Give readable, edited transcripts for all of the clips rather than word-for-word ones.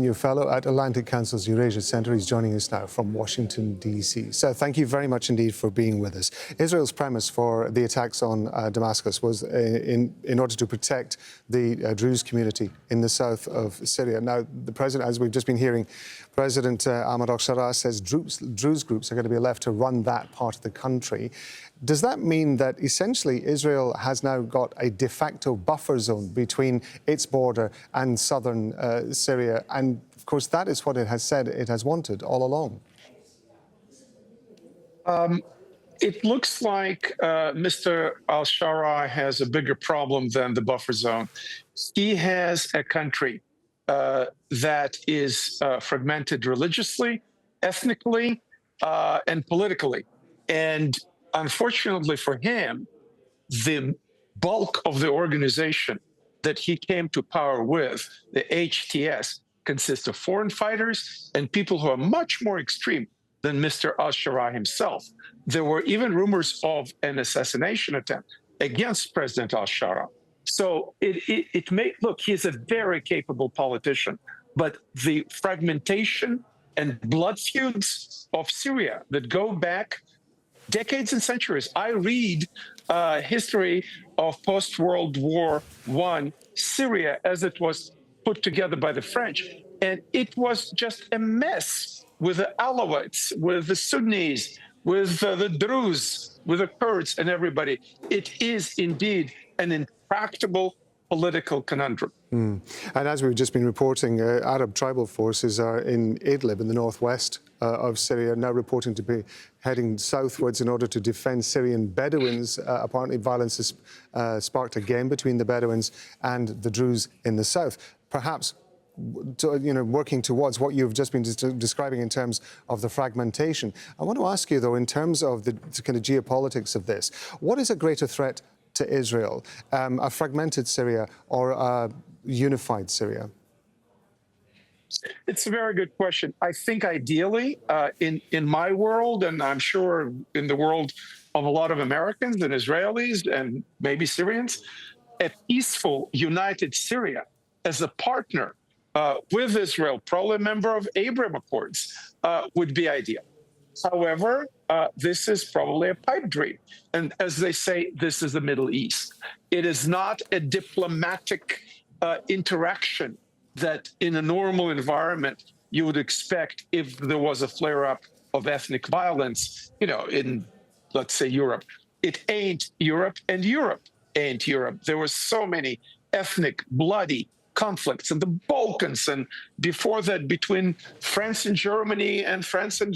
Senior Fellow at Atlantic Council's Eurasia Centre. He's joining us now from Washington, D.C. So thank you very much indeed for being with us. Israel's premise for the attacks on Damascus was in order to protect the Druze community in the south of Syria. Now, the president, as we've just been hearing, President Ahmed al-Sharaa says Druze groups are going to be left to run that part of the country. Does that mean that essentially Israel has now got a de facto buffer zone between its border and southern Syria? And, of course, that is what it has said it has wanted all along. It looks like Mr. al-Sharaa has a bigger problem than the buffer zone. He has a country that is fragmented religiously, ethnically, and politically. And unfortunately for him, the bulk of the organization that he came to power with, the HTS, consists of foreign fighters and people who are much more extreme than Mr. al-Sharaa himself. There were even rumors of an assassination attempt against President al-Sharaa. So it may look, he's a very capable politician, but the fragmentation and blood feuds of Syria that go back decades and centuries. I read history of post-World War I Syria as it was put together by the French, and it was just a mess with the Alawites, with the Sunnis, with the Druze, with the Kurds and everybody. It is indeed an intractable political conundrum. And as we've just been reporting, Arab tribal forces are in Idlib in the northwest of Syria, now reporting to be heading southwards in order to defend Syrian Bedouins. Apparently violence is sparked again between the Bedouins and the Druze in the south. Perhaps working towards what you've just been describing in terms of the fragmentation. I want to ask you, though, in terms of the kind of geopolitics of this, what is a greater threat to Israel, a fragmented Syria or a unified Syria? It's a very good question. I think ideally, in my world, and I'm sure in the world of a lot of Americans and Israelis and maybe Syrians, a peaceful, united Syria as a partner with Israel, probably a member of Abraham Accords, would be ideal. However, this is probably a pipe dream. And as they say, this is the Middle East. It is not a diplomatic interaction that in a normal environment you would expect if there was a flare-up of ethnic violence, in, let's say, Europe. It ain't Europe, and Europe ain't Europe. There were so many ethnic, bloody conflicts in the Balkans, and before that between France and Germany and France and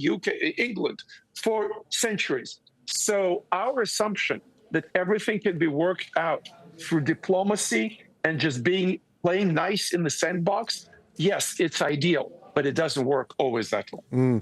England for centuries. So our assumption that everything can be worked out through diplomacy and just playing nice in the sandbox, yes, it's ideal, but it doesn't work always that way.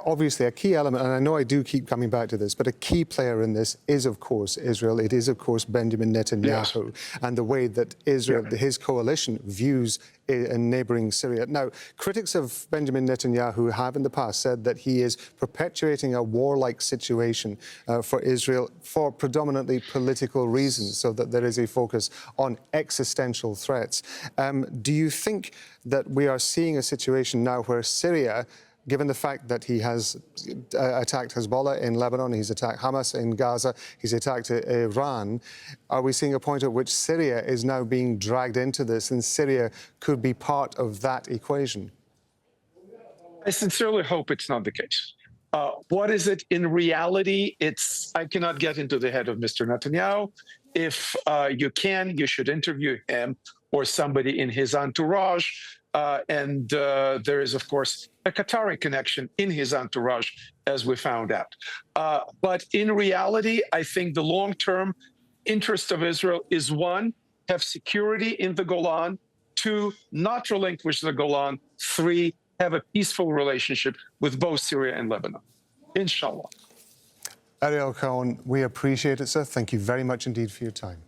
Obviously, a key element, and I know I do keep coming back to this, but a key player in this is, of course, Israel. It is, of course, Benjamin Netanyahu, and the way that Israel, his coalition, views in neighbouring Syria. Now, critics of Benjamin Netanyahu have in the past said that he is perpetuating a warlike situation for Israel for predominantly political reasons, so that there is a focus on existential threats. Do you think that we are seeing a situation now where Syria, given the fact that he has attacked Hezbollah in Lebanon, he's attacked Hamas in Gaza, he's attacked Iran, are we seeing a point at which Syria is now being dragged into this and Syria could be part of that equation? I sincerely hope it's not the case. What is it in reality? I cannot get into the head of Mr. Netanyahu. If you can, you should interview him or somebody in his entourage. And there is, of course, a Qatari connection in his entourage, as we found out. But in reality, I think the long-term interest of Israel is, one, have security in the Golan, two, not relinquish the Golan, three, have a peaceful relationship with both Syria and Lebanon. Inshallah. Ariel Cohen, we appreciate it, sir. Thank you very much indeed for your time.